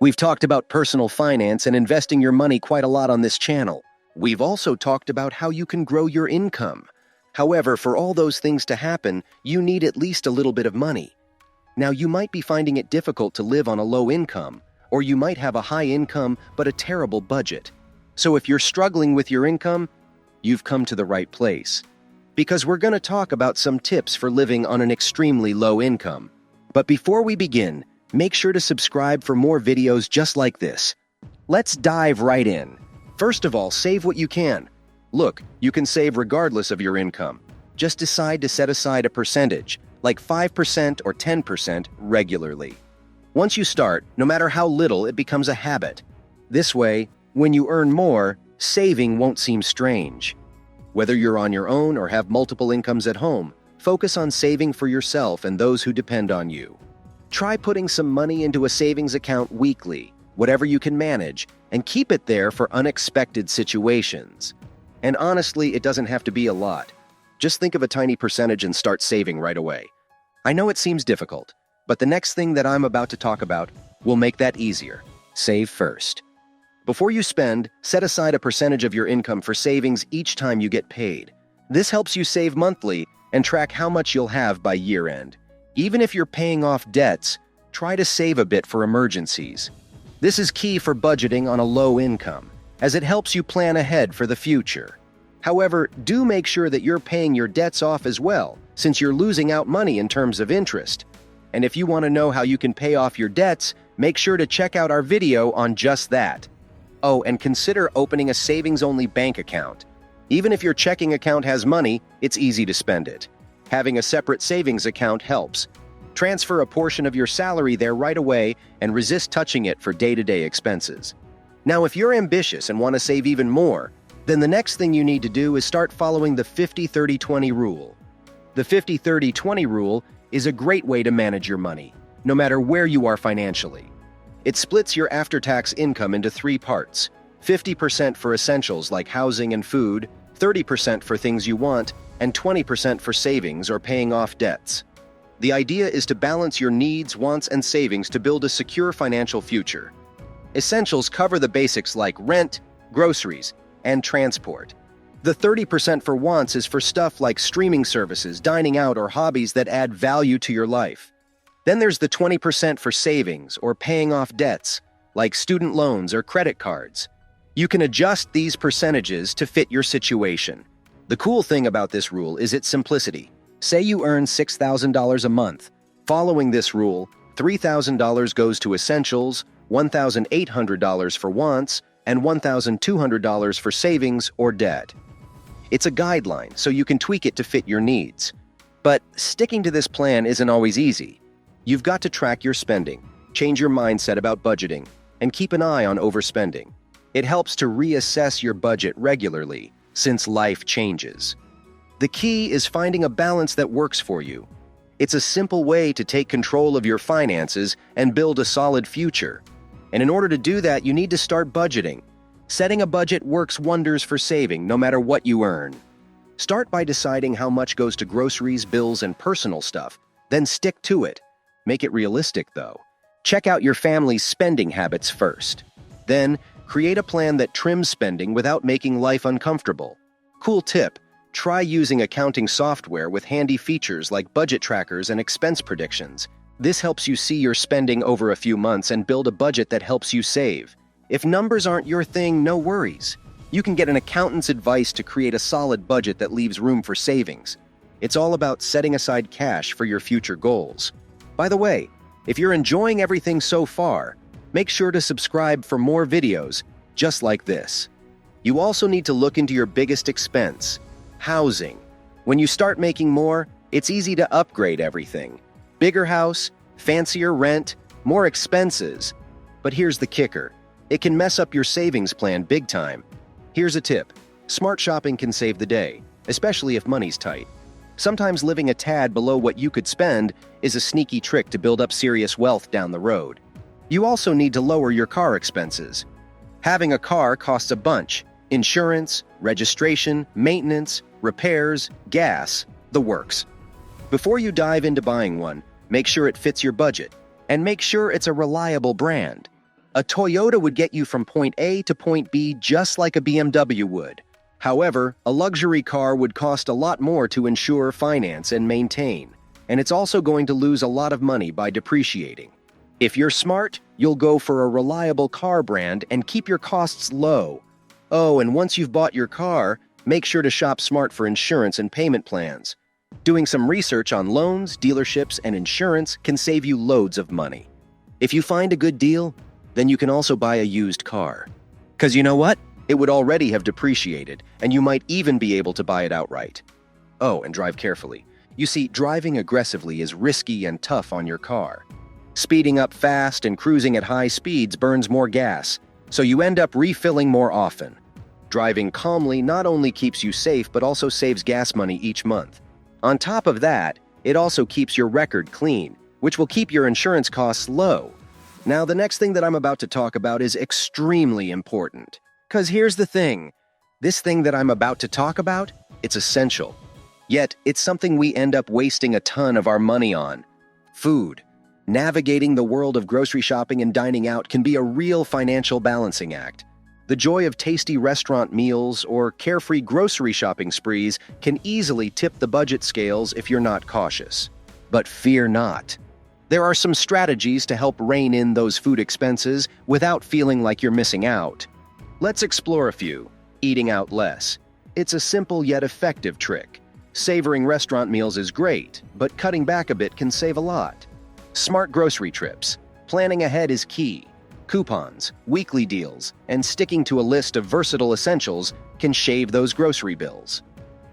We've talked about personal finance and investing your money quite a lot on this channel. We've also talked about how you can grow your income. However, for all those things to happen, you need at least a little bit of money. Now, you might be finding it difficult to live on a low income, or you might have a high income but a terrible budget. So if you're struggling with your income, you've come to the right place. Because we're going to talk about some tips for living on an extremely low income. But before we begin, make sure to subscribe for more videos just like this. Let's dive right in. First of all, save what you can. Look, you can save regardless of your income. Just decide to set aside a percentage, like 5% or 10% regularly. Once you start, no matter how little, it becomes a habit. This way, when you earn more, saving won't seem strange. Whether you're on your own or have multiple incomes at home, focus on saving for yourself and those who depend on you. Try putting some money into a savings account weekly, whatever you can manage, and keep it there for unexpected situations. And honestly, it doesn't have to be a lot. Just think of a tiny percentage and start saving right away. I know it seems difficult, but the next thing that I'm about to talk about will make that easier. Save first. Before you spend, set aside a percentage of your income for savings each time you get paid. This helps you save monthly and track how much you'll have by year end. Even if you're paying off debts, try to save a bit for emergencies. This is key for budgeting on a low income, as it helps you plan ahead for the future. However, do make sure that you're paying your debts off as well, since you're losing out money in terms of interest. And if you want to know how you can pay off your debts, make sure to check out our video on just that. Oh, and consider opening a savings-only bank account. Even if your checking account has money, it's easy to spend it. Having a separate savings account helps. Transfer a portion of your salary there right away and resist touching it for day-to-day expenses. Now, if you're ambitious and want to save even more, then the next thing you need to do is start following the 50-30-20 rule. The 50-30-20 rule is a great way to manage your money, no matter where you are financially. It splits your after-tax income into 3 parts: 50% for essentials like housing and food, 30% for things you want, and 20% for savings or paying off debts. The idea is to balance your needs, wants, and savings to build a secure financial future. Essentials cover the basics like rent, groceries, and transport. The 30% for wants is for stuff like streaming services, dining out, or hobbies that add value to your life. Then there's the 20% for savings or paying off debts, like student loans or credit cards. You can adjust these percentages to fit your situation. The cool thing about this rule is its simplicity. Say you earn $6,000 a month. Following this rule, $3,000 goes to essentials, $1,800 for wants, and $1,200 for savings or debt. It's a guideline, so you can tweak it to fit your needs. But sticking to this plan isn't always easy. You've got to track your spending, change your mindset about budgeting, and keep an eye on overspending. It helps to reassess your budget regularly, since life changes. The key is finding a balance that works for you. It's a simple way to take control of your finances and build a solid future. And in order to do that, you need to start budgeting. Setting a budget works wonders for saving, no matter what you earn. Start by deciding how much goes to groceries, bills, and personal stuff. Then stick to it. Make it realistic, though. Check out your family's spending habits first. Then, create a plan that trims spending without making life uncomfortable. Cool tip: try using accounting software with handy features like budget trackers and expense predictions. This helps you see your spending over a few months and build a budget that helps you save. If numbers aren't your thing, no worries. You can get an accountant's advice to create a solid budget that leaves room for savings. It's all about setting aside cash for your future goals. By the way, if you're enjoying everything so far, make sure to subscribe for more videos just like this. You also need to look into your biggest expense: housing. When you start making more, it's easy to upgrade everything. Bigger house, fancier rent, more expenses. But here's the kicker: it can mess up your savings plan big time. Here's a tip: smart shopping can save the day, especially if money's tight. Sometimes living a tad below what you could spend is a sneaky trick to build up serious wealth down the road. You also need to lower your car expenses. Having a car costs a bunch: insurance, registration, maintenance, repairs, gas, the works. Before you dive into buying one, make sure it fits your budget, and make sure it's a reliable brand. A Toyota would get you from point A to point B just like a BMW would. However, a luxury car would cost a lot more to insure, finance, and maintain, and it's also going to lose a lot of money by depreciating. If you're smart, you'll go for a reliable car brand and keep your costs low. Oh, and once you've bought your car, make sure to shop smart for insurance and payment plans. Doing some research on loans, dealerships, and insurance can save you loads of money. If you find a good deal, then you can also buy a used car. 'Cause you know what? It would already have depreciated, and you might even be able to buy it outright. Oh, and drive carefully. You see, driving aggressively is risky and tough on your car. Speeding up fast and cruising at high speeds burns more gas, so you end up refilling more often. Driving calmly not only keeps you safe but also saves gas money each month. On top of that, it also keeps your record clean, which will keep your insurance costs low. Now, the next thing that I'm about to talk about is extremely important. 'Cause here's the thing. This thing that I'm about to talk about, it's essential. Yet, it's something we end up wasting a ton of our money on. Food. Navigating the world of grocery shopping and dining out can be a real financial balancing act. The joy of tasty restaurant meals or carefree grocery shopping sprees can easily tip the budget scales if you're not cautious. But fear not. There are some strategies to help rein in those food expenses without feeling like you're missing out. Let's explore a few. Eating out less. It's a simple yet effective trick. Savoring restaurant meals is great, but cutting back a bit can save a lot. Smart grocery trips. Planning ahead is key. Coupons, weekly deals, and sticking to a list of versatile essentials can shave those grocery bills.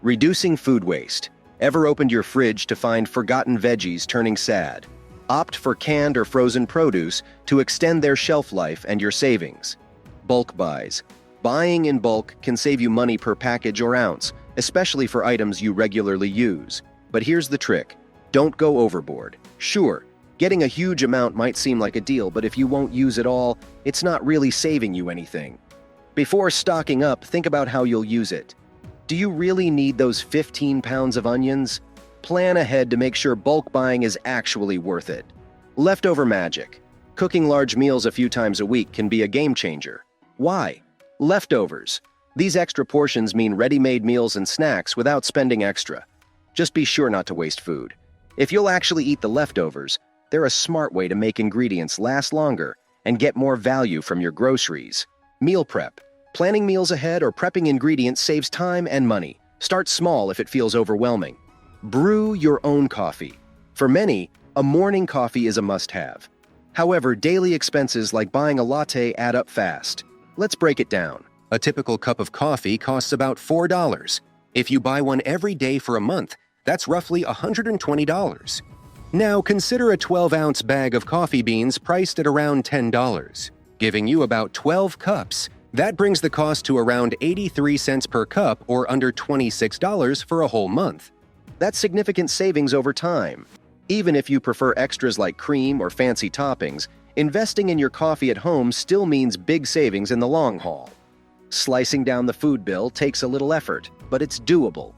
Reducing food waste. Ever opened your fridge to find forgotten veggies turning sad? Opt for canned or frozen produce to extend their shelf life and your savings. Bulk buys. Buying in bulk can save you money per package or ounce, especially for items you regularly use. But here's the trick. Don't go overboard. Sure, getting a huge amount might seem like a deal, but if you won't use it all, it's not really saving you anything. Before stocking up, think about how you'll use it. Do you really need those 15 pounds of onions? Plan ahead to make sure bulk buying is actually worth it. Leftover magic. Cooking large meals a few times a week can be a game changer. Why? Leftovers. These extra portions mean ready-made meals and snacks without spending extra. Just be sure not to waste food. If you'll actually eat the leftovers, they're a smart way to make ingredients last longer and get more value from your groceries. Meal prep. Planning meals ahead or prepping ingredients saves time and money. Start small if it feels overwhelming. Brew your own coffee. For many, a morning coffee is a must-have. However, daily expenses like buying a latte add up fast. Let's break it down. A typical cup of coffee costs about $4. If you buy one every day for a month, that's roughly $120. Now consider a 12-ounce bag of coffee beans priced at around $10, giving you about 12 cups. That brings the cost to around 83 cents per cup or under $26 for a whole month. That's significant savings over time. Even if you prefer extras like cream or fancy toppings, investing in your coffee at home still means big savings in the long haul. Slicing down the food bill takes a little effort, but it's doable.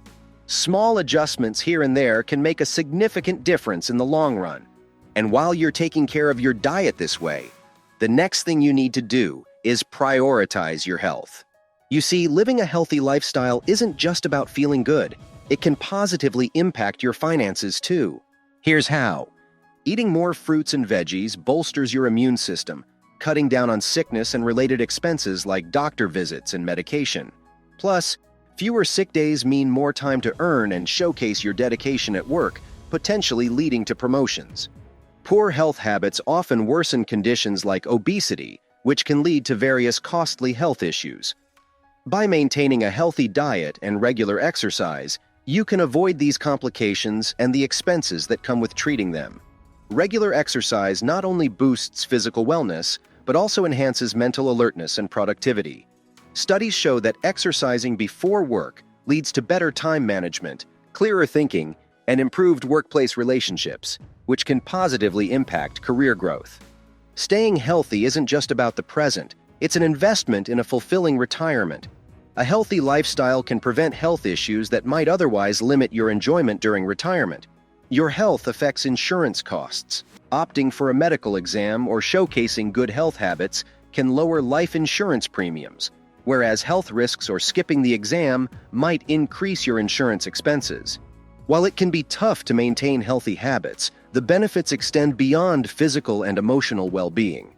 Small adjustments here and there can make a significant difference in the long run. And while you're taking care of your diet this way, the next thing you need to do is prioritize your health. You see, living a healthy lifestyle isn't just about feeling good. It can positively impact your finances too. Here's how. Eating more fruits and veggies bolsters your immune system, cutting down on sickness and related expenses like doctor visits and medication. Plus, fewer sick days mean more time to earn and showcase your dedication at work, potentially leading to promotions. Poor health habits often worsen conditions like obesity, which can lead to various costly health issues. By maintaining a healthy diet and regular exercise, you can avoid these complications and the expenses that come with treating them. Regular exercise not only boosts physical wellness, but also enhances mental alertness and productivity. Studies show that exercising before work leads to better time management, clearer thinking, and improved workplace relationships, which can positively impact career growth. Staying healthy isn't just about the present, it's an investment in a fulfilling retirement. A healthy lifestyle can prevent health issues that might otherwise limit your enjoyment during retirement. Your health affects insurance costs. Opting for a medical exam or showcasing good health habits can lower life insurance premiums, whereas health risks or skipping the exam might increase your insurance expenses. While it can be tough to maintain healthy habits, the benefits extend beyond physical and emotional well-being.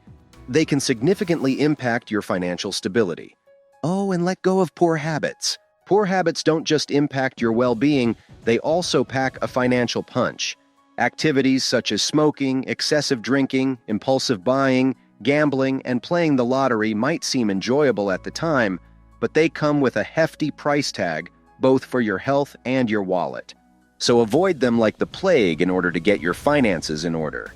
They can significantly impact your financial stability. Oh, and let go of poor habits. Poor habits don't just impact your well-being, they also pack a financial punch. Activities such as smoking, excessive drinking, impulsive buying, gambling, and playing the lottery might seem enjoyable at the time, but they come with a hefty price tag, both for your health and your wallet. So avoid them like the plague in order to get your finances in order.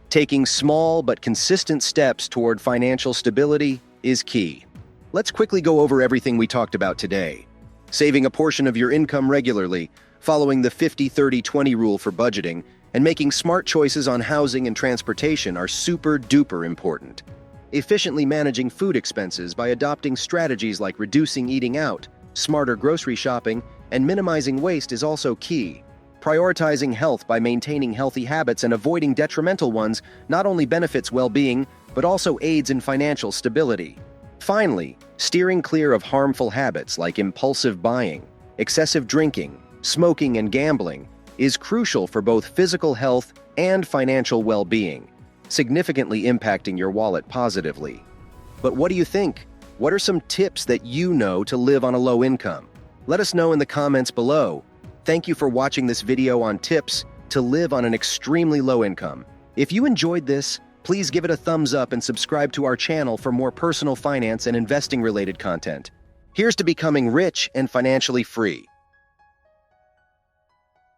Taking small but consistent steps toward financial stability is key. Let's quickly go over everything we talked about today. Saving a portion of your income regularly, following the 50-30-20 rule for budgeting, and making smart choices on housing and transportation are super duper important. Efficiently managing food expenses by adopting strategies like reducing eating out, smarter grocery shopping, and minimizing waste is also key. Prioritizing health by maintaining healthy habits and avoiding detrimental ones not only benefits well-being, but also aids in financial stability. Finally, steering clear of harmful habits like impulsive buying, excessive drinking, smoking, and gambling is crucial for both physical health and financial well-being, significantly impacting your wallet positively. But what do you think? What are some tips that you know to live on a low income? Let us know in the comments below. Thank you for watching this video on tips to live on an extremely low income. If you enjoyed this, please give it a thumbs up and subscribe to our channel for more personal finance and investing related content. Here's to becoming rich and financially free.